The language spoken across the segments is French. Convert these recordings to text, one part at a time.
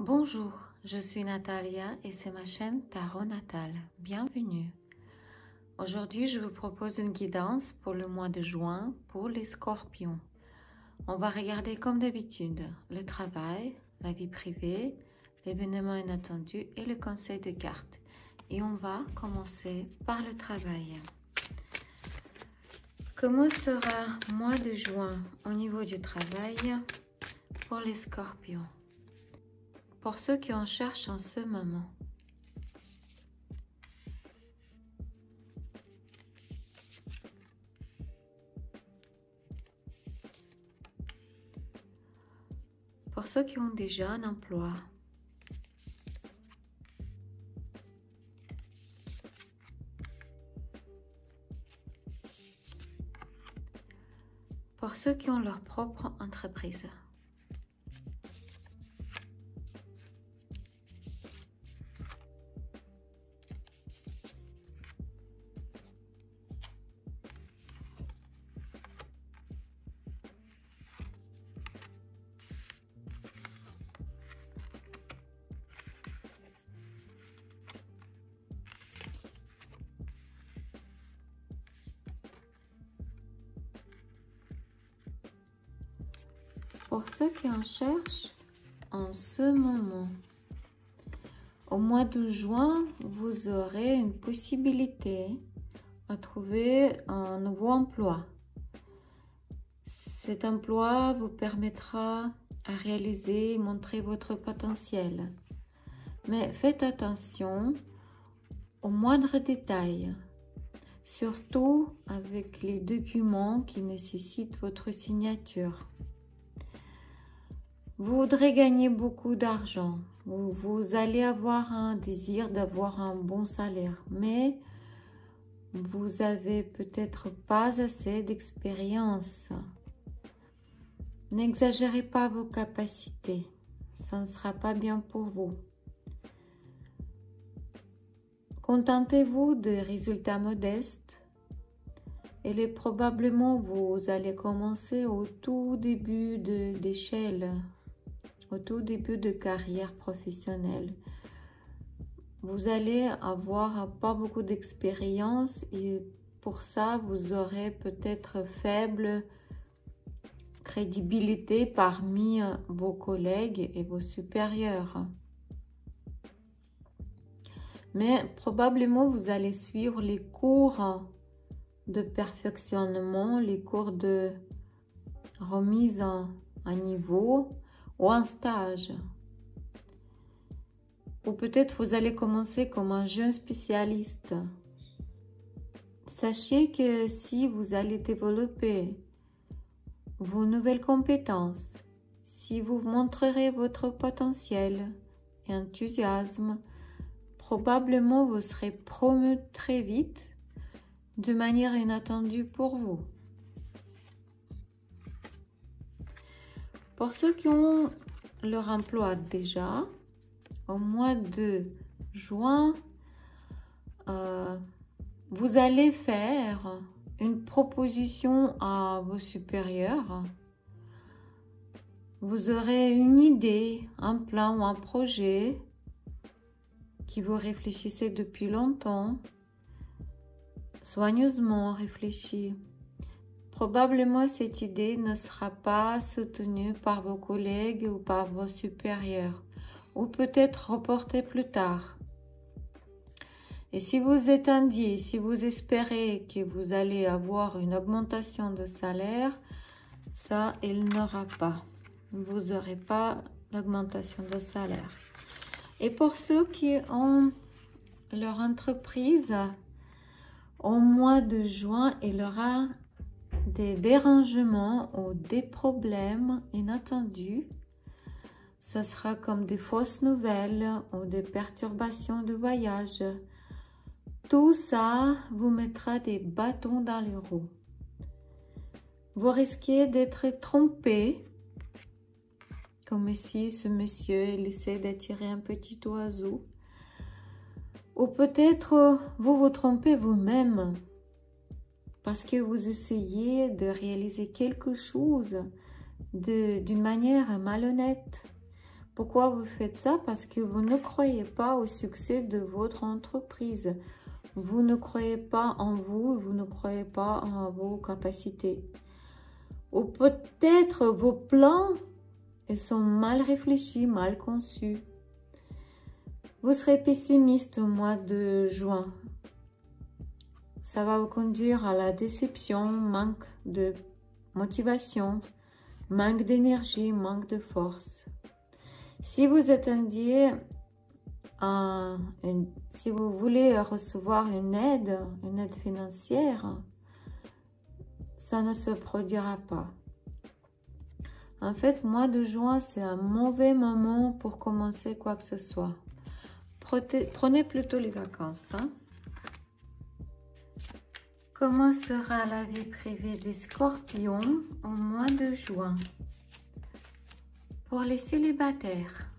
Bonjour, je suis Natalia et c'est ma chaîne Tarot Natal. Bienvenue. Aujourd'hui, je vous propose une guidance pour le mois de juin pour les scorpions. On va regarder comme d'habitude le travail, la vie privée, l'événement inattendu et le conseil de cartes. Et on va commencer par le travail. Comment sera le mois de juin au niveau du travail pour les scorpions? Pour ceux qui en cherchent en ce moment. Pour ceux qui ont déjà un emploi. Pour ceux qui ont leur propre entreprise. Pour ceux qui en cherchent en ce moment, au mois de juin, vous aurez une possibilité à trouver un nouveau emploi. Cet emploi vous permettra à réaliser et montrer votre potentiel. Mais faites attention aux moindres détails, surtout avec les documents qui nécessitent votre signature. Vous voudrez gagner beaucoup d'argent, vous allez avoir un désir d'avoir un bon salaire, mais vous avez peut-être pas assez d'expérience. N'exagérez pas vos capacités, ça ne sera pas bien pour vous. Contentez-vous de résultats modestes. Et probablement vous allez commencer au tout début d'échelle. Au tout début de carrière professionnelle. Vous allez avoir pas beaucoup d'expérience et pour ça, vous aurez peut-être faible crédibilité parmi vos collègues et vos supérieurs. Mais probablement, vous allez suivre les cours de perfectionnement, les cours de remise à niveau, ou un stage. Ou peut-être vous allez commencer comme un jeune spécialiste. Sachez que si vous allez développer vos nouvelles compétences, si vous montrerez votre potentiel et enthousiasme, probablement vous serez promu très vite de manière inattendue pour vous. Pour ceux qui ont leur emploi déjà, au mois de juin, vous allez faire une proposition à vos supérieurs. Vous aurez une idée, un plan ou un projet qui vous réfléchissez depuis longtemps, soigneusement réfléchi. Probablement, cette idée ne sera pas soutenue par vos collègues ou par vos supérieurs, ou peut-être reportée plus tard. Et si vous étendiez, si vous espérez que vous allez avoir une augmentation de salaire, ça, il n'aura pas. Vous n'aurez pas l'augmentation de salaire. Et pour ceux qui ont leur entreprise, au mois de juin, il y aura des dérangements ou des problèmes inattendus. Ce sera comme des fausses nouvelles ou des perturbations de voyage. Tout ça vous mettra des bâtons dans les roues. Vous risquez d'être trompé, comme si ce monsieur essaie d'attirer un petit oiseau. Ou peut-être vous vous trompez vous-même. Parce que vous essayez de réaliser quelque chose d'une manière malhonnête. Pourquoi vous faites ça? Parce que vous ne croyez pas au succès de votre entreprise. Vous ne croyez pas en vous, vous ne croyez pas en vos capacités. Ou peut-être vos plans sont mal réfléchis, mal conçus. Vous serez pessimiste au mois de juin. Ça va vous conduire à la déception, manque de motivation, manque d'énergie, manque de force. Si vous attendiez, si vous voulez recevoir une aide financière, ça ne se produira pas. En fait, mois de juin, c'est un mauvais moment pour commencer quoi que ce soit. Prenez plutôt les vacances. Hein? Comment sera la vie privée des Scorpions au mois de juin? Pour les célibataires.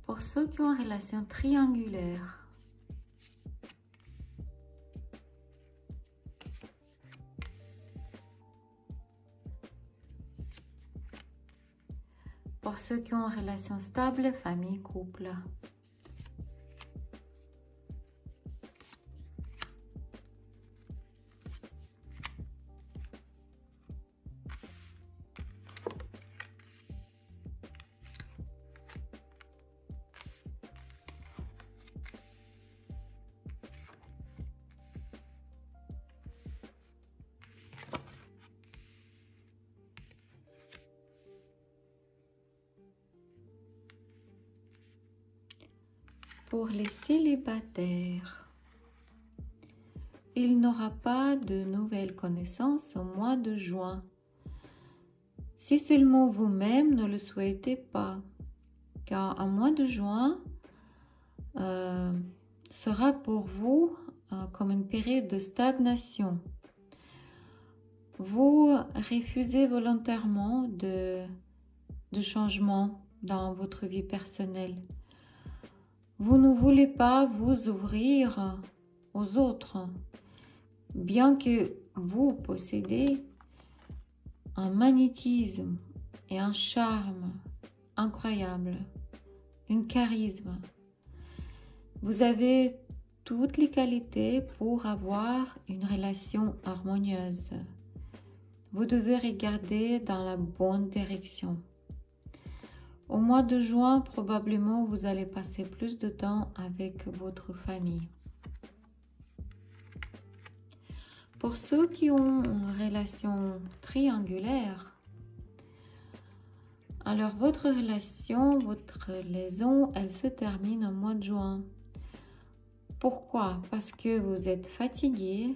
Pour ceux qui ont une relation triangulaire. Pour ceux qui ont une relation stable, famille, couple. Pour les célibataires, il n'aura pas de nouvelles connaissances au mois de juin. Si seulement vous-même ne le souhaitez pas, car un mois de juin sera pour vous comme une période de stagnation. Vous refusez volontairement de changement dans votre vie personnelle. Vous ne voulez pas vous ouvrir aux autres, bien que vous possédez un magnétisme et un charme incroyable, un charisme. Vous avez toutes les qualités pour avoir une relation harmonieuse. Vous devez regarder dans la bonne direction. Au mois de juin, probablement, vous allez passer plus de temps avec votre famille. Pour ceux qui ont une relation triangulaire, alors votre relation, votre liaison, elle se termine au mois de juin. Pourquoi? Parce que vous êtes fatigué,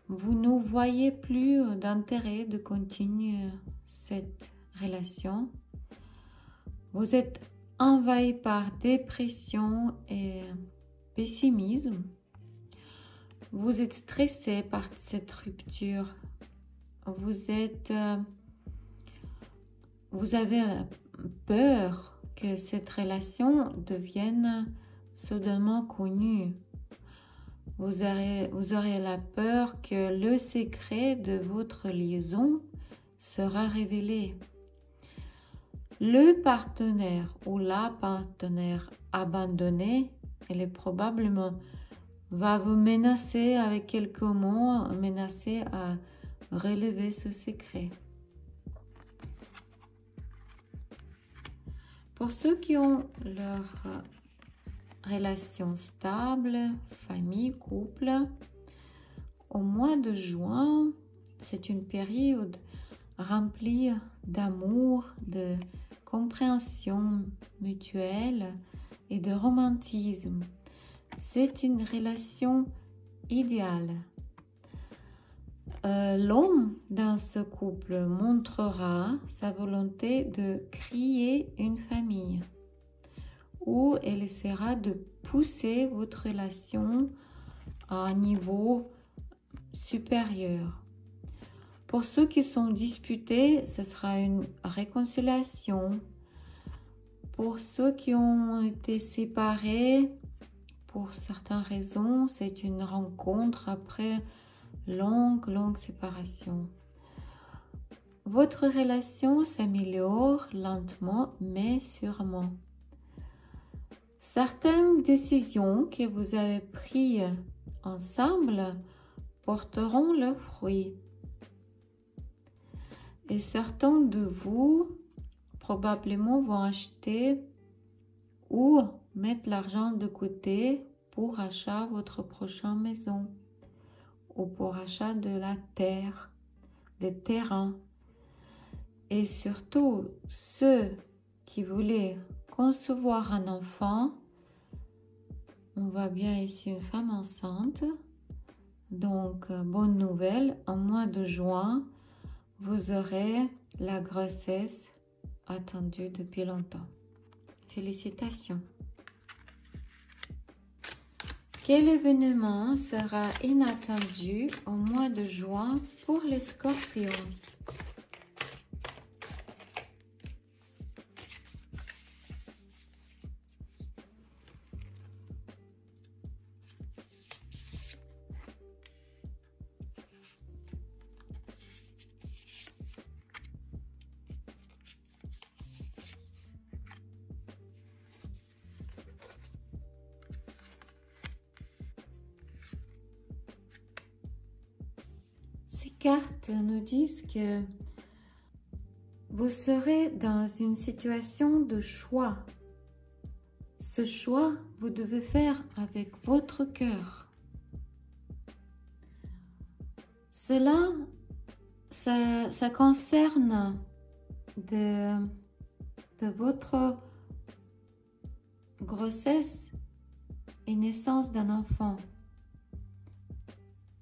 vous ne voyez plus d'intérêt de continuer cette relation. Vous êtes envahi par dépression et pessimisme. Vous êtes stressé par cette rupture. Vous avez peur que cette relation devienne soudainement connue. Vous aurez la peur que le secret de votre liaison sera révélé. Le partenaire ou la partenaire abandonnée, elle est probablement va vous menacer avec quelques mots, menacer à relever ce secret. Pour ceux qui ont leur relation stable, famille, couple, au mois de juin, c'est une période remplie d'amour, de compréhension mutuelle et de romantisme. C'est une relation idéale. L'homme dans ce couple montrera sa volonté de créer une famille où elle essaiera de pousser votre relation à un niveau supérieur. Pour ceux qui sont disputés, ce sera une réconciliation. Pour ceux qui ont été séparés, pour certaines raisons, c'est une rencontre après longue séparation. Votre relation s'améliore lentement mais sûrement. Certaines décisions que vous avez prises ensemble porteront leurs fruits. Et certains de vous probablement vont acheter ou mettre l'argent de côté pour achat de votre prochaine maison ou pour achat de la terre, des terrains. Et surtout, ceux qui voulaient concevoir un enfant, on voit bien ici une femme enceinte. Donc, bonne nouvelle, en mois de juin, vous aurez la grossesse attendue depuis longtemps. Félicitations. Quel événement sera inattendu au mois de juin pour les Scorpions? Ces cartes nous disent que vous serez dans une situation de choix. Ce choix, vous devez faire avec votre cœur. Cela, ça concerne de votre grossesse et naissance d'un enfant.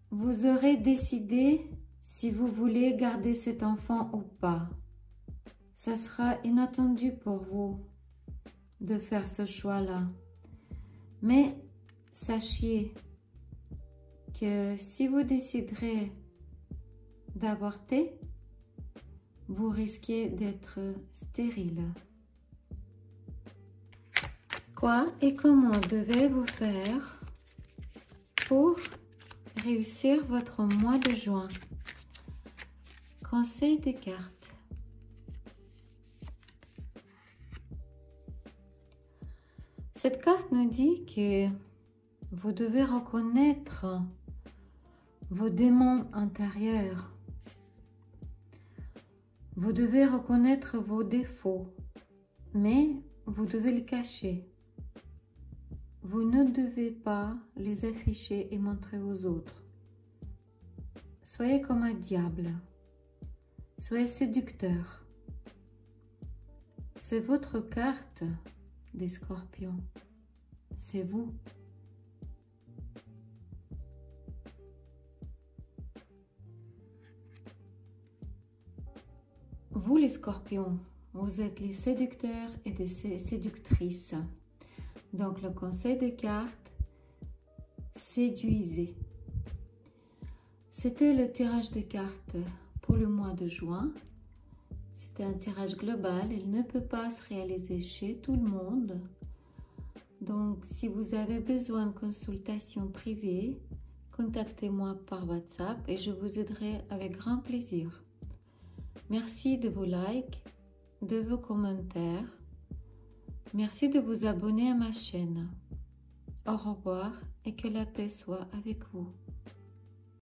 Vous aurez décidé si vous voulez garder cet enfant ou pas. Ça sera inattendu pour vous de faire ce choix-là. Mais sachez que si vous déciderez d'avorter, vous risquez d'être stérile. Quoi et comment devez-vous faire pour réussir votre mois de juin? Conseil de cartes. Cette carte nous dit que vous devez reconnaître vos démons intérieurs. Vous devez reconnaître vos défauts, mais vous devez les cacher. Vous ne devez pas les afficher et montrer aux autres. Soyez comme un diable. Soyez séducteur. C'est votre carte des Scorpions. C'est vous. Vous les Scorpions, vous êtes les séducteurs et des séductrices. Donc le conseil de cartes, séduisez. C'était le tirage de cartes pour le mois de juin. C'était un tirage global, il ne peut pas se réaliser chez tout le monde. Donc si vous avez besoin de consultation privée, contactez-moi par WhatsApp et je vous aiderai avec grand plaisir. Merci de vos likes, de vos commentaires. Merci de vous abonner à ma chaîne. Au revoir et que la paix soit avec vous.